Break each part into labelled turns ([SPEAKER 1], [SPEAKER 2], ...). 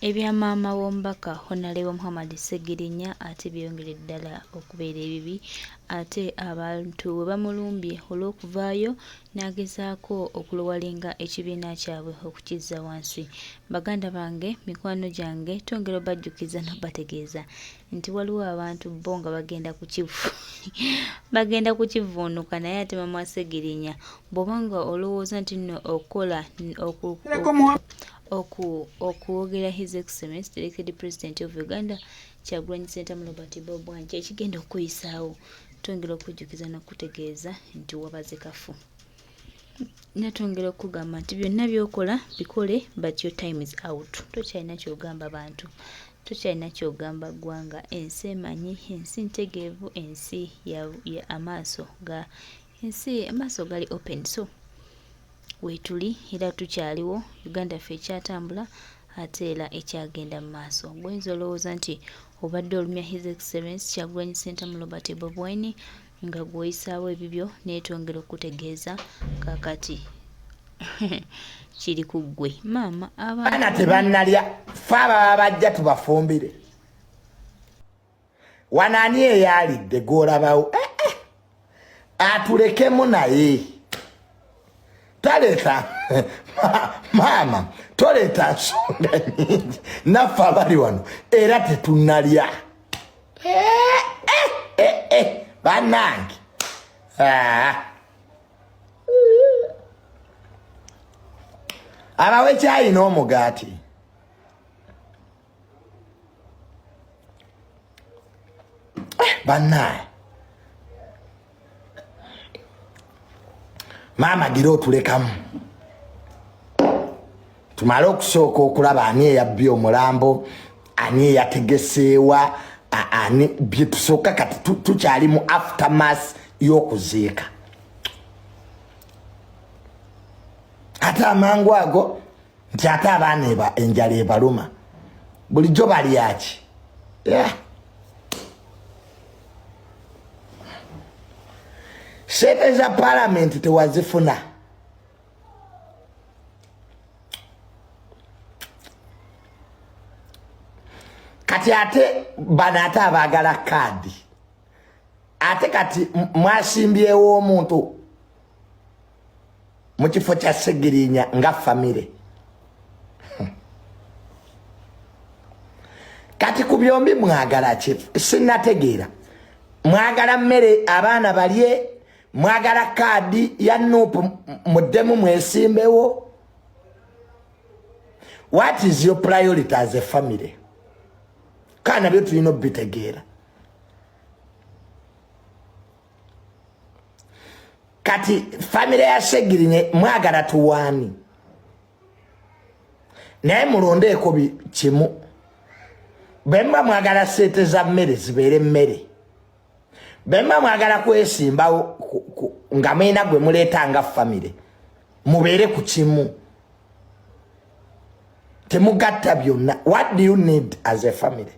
[SPEAKER 1] Ebya maama w'omubaka Honorable Muhammad Ssegirinya ate byongera ddala okubeera ebibi ate abantu bwe bamulumbye olw'okuvaayo n'agezaako okulowalinga ekibiina kyabwe okukizza wansi. Baganda bange, mikwano gyange, twongera obajjukiza n'obategeeza nti waliwo abantu bo nga bagenda kukivuunuka naye ate maama Ssegirinya bw'obanga olowooza nti nno okukola okuwogera His Excellency the Elected President of Uganda Kyagulanyi Ssentamu Robert Bob Wine kyekigenda okuyisaawo, twongera okujjukiza n'okutegeeza nti wabaze kafu. Natwongera okugamba nti byonna by'okola bikole but your time is out. Tokyalina ky'ogamba bantu, tokyalina ky'ogamba ggwanga. Ensi emanyi, ensi ntegeevu, ensi ya amaaso gali open. So weetuli era tukyaliwo, Uganda ffe ekyatambula ate era ekyagenda mu maaso. Gwenza olowooza nti obadde olumya His Excellency Kyagulanyi Ssentamu Robert Bob Wine nga gw'oyisaawo ebibyo naye twongera okutegeeza kaakati kiri ku ggwe maama.
[SPEAKER 2] Abaana tebannalya, ffe ababa bajja tubafumbire. Wanaani eyalidde gw'olabawo atulekemu naye. Taleeta maama, toleeta nsonga nnyingi naffe abali wano era tetunnalya. Bannange abawe kyayi n'omugaati. Bannaye maama gira otulekamu tumale okusooka okulaba ani eyabbye omulambo, ani eyategeseewa, ani bye tusooka kati tukyali mu aftermath y'okuziika. Ate amangu ago nti ate abaana enjala ebaluma bulijjo balyaki. Sente za parliament tewazifuna. Kati ate bano ate abaagala kaadi. Ate kati mwasimbyewo omuntu mu kifo kya Ssegirinya nga famire. Kati ku byombi mwagala ki? Sinnategeera. Mwagala mmere abaana balye, mwagala kaadi ya Nuupu muddemu mwesimbewo. What is your priority as a family? Kana byo tulina obitegeera. Kati family ya Ssegirinya mwagala tuwaani. Naye mulondeeko kimu. Bemba mwagala sente za mmere zibeere mmere. Bemba mwagala kwesimbawo nga mwena gwe muleeta nga family. Mubeere ku kimu. Temugatta byonna. What do you need as a family?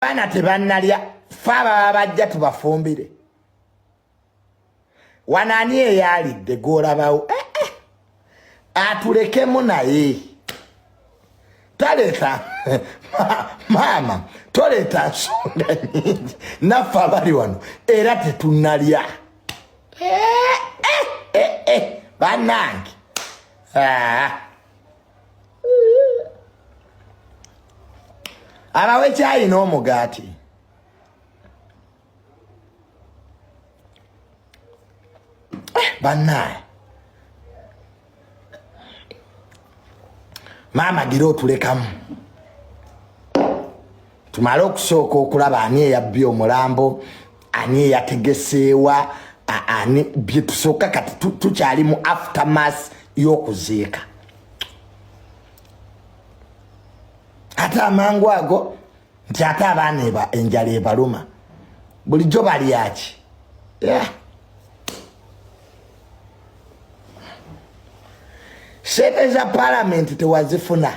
[SPEAKER 2] Abaana tebannalya, ffe ababa bajja tubafumbire. Wanaani eyalidde gw'olabawo atulekemu naye. Taleeta maama, toleeta nsonga nnyingi naffe abali wano era tetunnalya. Bannange abawe kyayi n'omugaati. Bannaye maama gira otulekamu tumale okusooka okulaba ani eyabbye omulambo, ani eyategeseewa, ani bye tusooka kati tukyali mu aftermath y'okuziika. Ate amangu ago nti ate abaana enjala ebaluma bulijjo balyaki. Sente za parliament tewazifuna.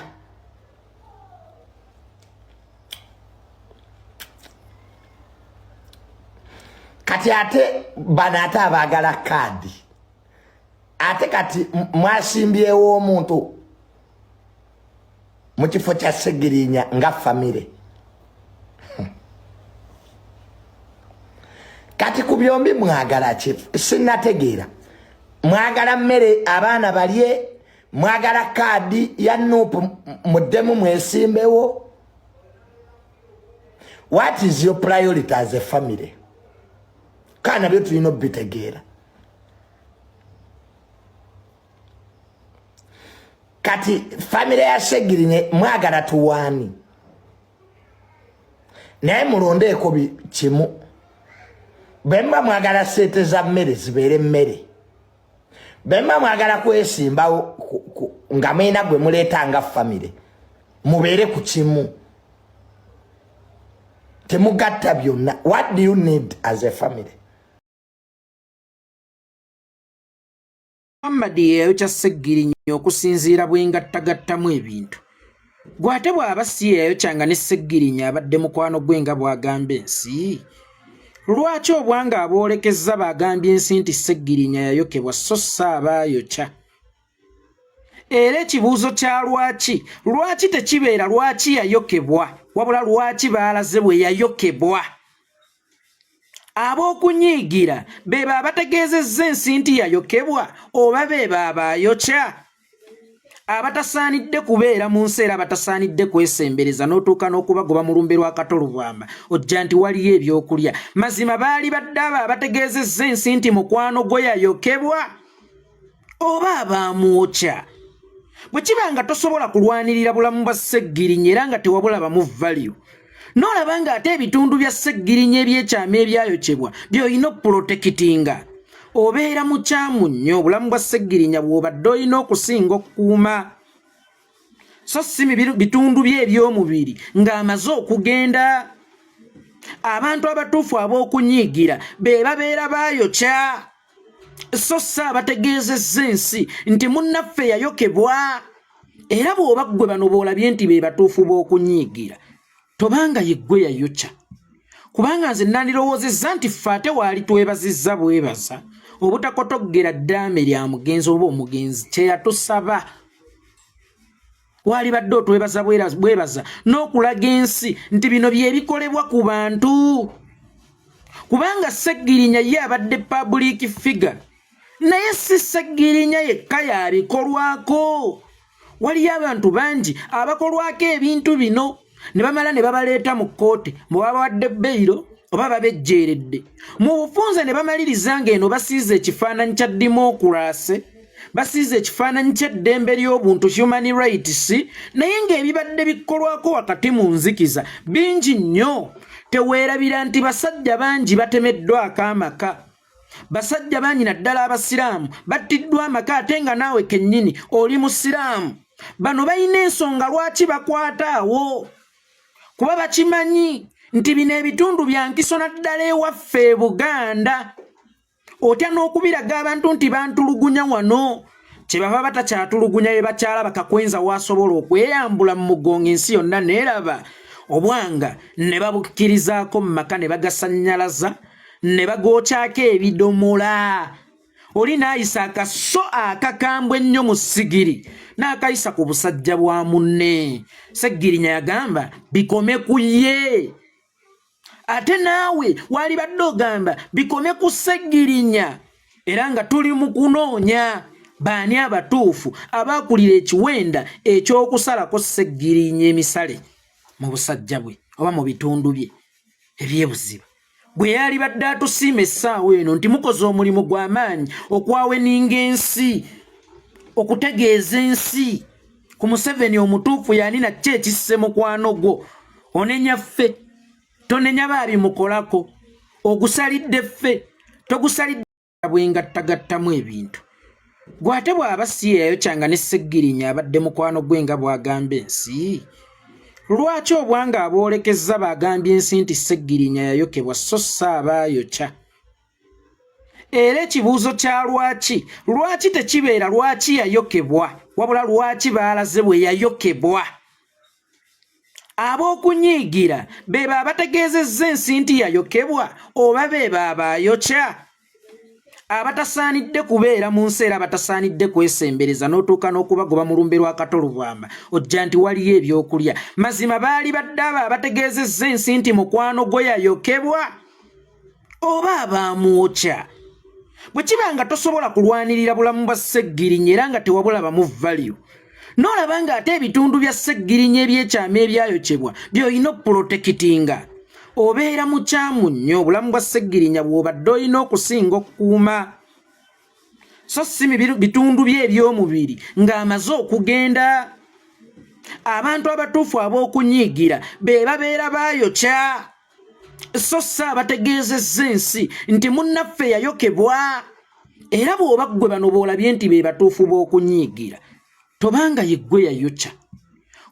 [SPEAKER 2] kati ate banata abagala kadi ate kati mwasimbyewo omuntu mu kifo kya Segirinya nga famire kati ku byombi mwagala ki sinnategeera mwagala mmere abaana balye mwagala kadi ya Nuupu muddemu mwesimbewo. What is your priority as a family? Kana byo tulina bitegeera. Kati family ya Segirinya mwagala tuwani naye mulondeeko kimu bemba mwagala sente za mmere zibeere mmere bemba mwagala kwesimbawo nga mwena gwe muleetanga family mubeere ku kimu temugatta byonna. What do you need as a family?
[SPEAKER 3] Muhammadi yeyo kya Segirinya okusinziira bwengattagattamu ebintu gwate bw'aba si yeyo kyanga ne Segirinya abadde mukwano gwe nga bw'agamba ensi. Lwaki obwanga aboolekeza bagambye ensi nti Segirinya yayokebwa so saabayokya? Era ekibuuzo kya lwaki tekibeera lwaki yayokebwa wabula lwaki baalaze bwe yayokebwa. Ab'okunyiigira be babategeezezza ensi nti yayokebwa oba be babayokya? Abatasaanidde kubeera mu nsi era abatasaanidde kwesembereza n'otuuka n'okubagoba mu lumbe lwa Katolubamba ojja nti waliyo ebyokulya. Mazima baali badde abo abategeezezza ensi nti mukwano gwe yayokebwa oba abamwokya? Bwe kiba nga tosobola kulwanirira bulamu bwa Segirinya era nga tewabula bamu value n'olaba nga ate ebitundu bya Segirinya ebyekyama ebyayokebwa by'olina okuprotekitinga obeera mukyamu nnyo. Obulamu bwa Segirinya bw'obadde olina okusinga okukuuma so si bitundu bye eby'omubiri ng'amaze okugenda. Abantu abatuufu ab'okunyiigira be babeera baayokya so si abategeezezza ensi nti munnaffe yayokebwa. Era bw'oba ggwe bano b'olabye nti be batuufu b'okunyiigira tobanga yeggwe yayokya, kubanga nze nandirowoozezza nti ffe ate waali twebazizza bwebaza obutakotoggera ddaame lya mugenzi oba omugenzi kye yatusaba. Waali badde otwebaza bwebaza n'okulaga ensi nti bino bye bikolebwa ku bantu, kubanga Segirinya ye abadde public figure naye si Segirinya yekka yabikolwako. Waliyo abantu bangi abakolwako ebintu bino ne bamala ne babaleeta mu kkooti bwe babawadde beyiro oba babejjeeredde mu bufunze ne bamaliriza ng'eno basiize ekifaananyi kya democracy, basiize ekifaananyi ky'eddembe ly'obuntu human rights, naye ng'ebibadde bikolwako wakati mu nzikiza bingi nnyo. Teweerabira nti basajja bangi batemeddwako amaka, basajja bangi naddala abasiraamu battiddwa amaka ate nga naawe kennyini oli musiraamu. Bano balina ensonga lwaki bakwata awo, kuba bakimanyi nti bino ebitundu bya nkiso naddala ewaffe e Buganda. Otya n'okubiraga abantu nti bantulugunya wano kye bava batakyatulugunya be bakyala bakakwenza waasobola okweyambula mu mugongo ensi yonna neeraba obwanga ne babukkirizaako mu maka ne bagasannyalaza ne bagookyako ebidomola. Oli n'ayisa akaso akakambwe ennyo mu sigiri n'akayisa ku busajja bwa munne. Segirinya yagamba bikome ku ye, ate naawe wali badde ogamba bikome ku Segirinya. Era nga tuli mu kunoonya baani abatuufu abaakulira ekiwenda eky'okusalako Segirinya emisale mu busajja bwe oba mu bitundu bye ebyebuziba. Bwe yali badde atusiima essaawa eno nti mukoze omulimu gw'amaanyi okwaweninga ensi, okutegeeza ensi ku Museveni omutuufu yani nakyo ekisse mukwano gwo. Onenya ffe, tonenya baabimukolako. Ogusalidde ffe, togusalidde bwengattagattamu ebintu. Gwate bw'aba si yeyayokyanga ne Segirinya abadde mukwano gwe nga bw'agamba ensi. Lwaki obwanga aboolekeza bagambye ensi nti Segirinya yayokebwa so saabayokya? Era ekibuuzo kya lwaki tekibeera lwaki yayokebwa wabula lwaki baalaze bwe yayokebwa. Ab'okunyiigira beba abategeezezza ensi nti yayokebwa oba beba abayokya abatasaanidde kubeera mu nsi era abatasaanidde kwesembereza n'otuuka n'okubagoba mu lumbe lwa Katolubamba ojja nti waliyo ebyokulya. Mazima baali badde abo abategeezezza ensi nti mukwano gwe yayokebwa oba abamwokya. Bwe kiba nga tosobola kulwanirira bulamu bwa Sseggirinya era nga tewabulabamu value, n'olaba ng'ate ebitundu bya Sseggirinya ebyekyama ebyayokyebwa by'olina okuprotekitinga, obeera mukyamu nnyo. Obulamu bwa Sseggirinya bw'obadde olina okusinga okukuuma, so si bitundu bye eby'omubiri ng'amaze okugenda. Abantu abatuufu ab'okunyiigira be babeera baayokya, so si abategeezezza ensi nti munnaffe yayokebwa. Era bw'oba ggwe bano b'olabye nti be batuufu b'okunyiigira, tobanga yeggwe yayokya,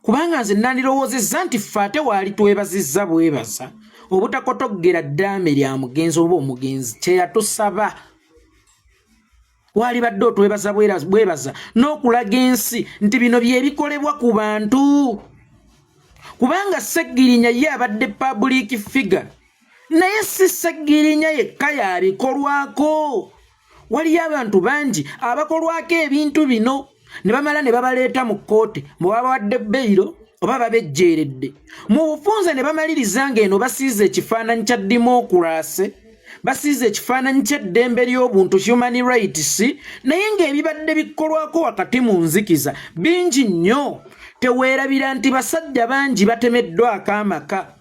[SPEAKER 3] kubanga nze nandirowoozezza nti ffe ate waali twebazizza bwebaza obutakotoggera ddaame lya mugenzi oba omugenzi kye yatusaba. Waali badde otwebaza bwebaza n'okulaga ensi nti bino bye bikolebwa ku bantu, kubanga Sseggirinya ye abadde public figure, naye si Sseggirinya yekka yabikolwako. Waliyo abantu bangi abakolwako ebintu bino ne bamala ne babaleeta mu kkooti bwe babawadde beyiro oba babejjeeredde mu bufunze ne bamaliriza ng'eno basiize ekifaananyi kya democracy, basiize ekifaananyi ky'eddembe ly'obuntu human rights, naye ng'ebibadde bikolwako wakati mu nzikiza bingi nnyo. Teweerabira nti basajja bangi batemeddwako amaka,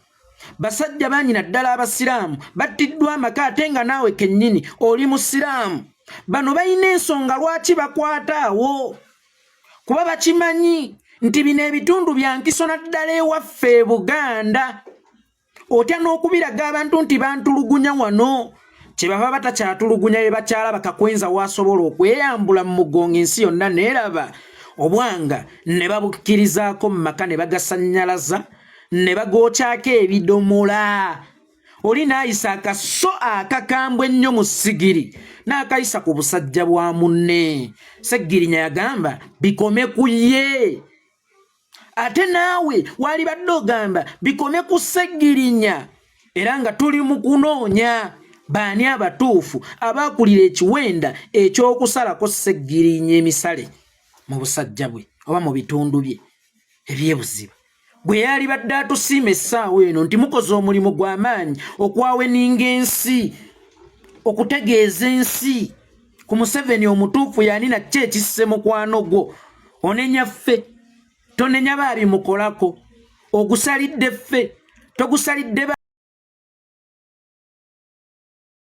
[SPEAKER 3] basajja bangi naddala abasiraamu battiddwa amaka ate nga naawe kennyini oli musiraamu. Bano balina ensonga lwaki bakwata awo, kuba bakimanyi nti bino ebitundu bya nkiso naddala ewaffe e Buganda. Otya n'okubiraga abantu nti bantulugunya wano, kye bava batakyatulugunya be bakyala bakakwenza waasobola okweyambula mu mugongo ensi yonna neeraba obwanga ne babukkirizaako mu maka ne bagasannyalaza ne bagookyako ebidomola. Oli naayisa akaso akakambwe ennyo mu ssigiri n'akayisa ku busajja bwa munne. Sseggirinya yagamba bikome ku ye, ate naawe wali badde ogamba bikome ku Sseggirinya. Era nga tuli mu kunoonya baani abatuufu abaakulira ekiwenda eky'okusalako Sseggirinya emisale mu busajja bwe oba mu bitundu bye ebyebuziba. Bwe yali badde atusiima essaawa eno nti mukoze omulimu gw'amaanyi okwaweninga ensi, okutegeeza ensi ku Museveni omutuufu yani nakyo ekisse mukwano gwo. Onenya ffe, tonenya baabimukolako. Ogusalidde ffe, togusalidde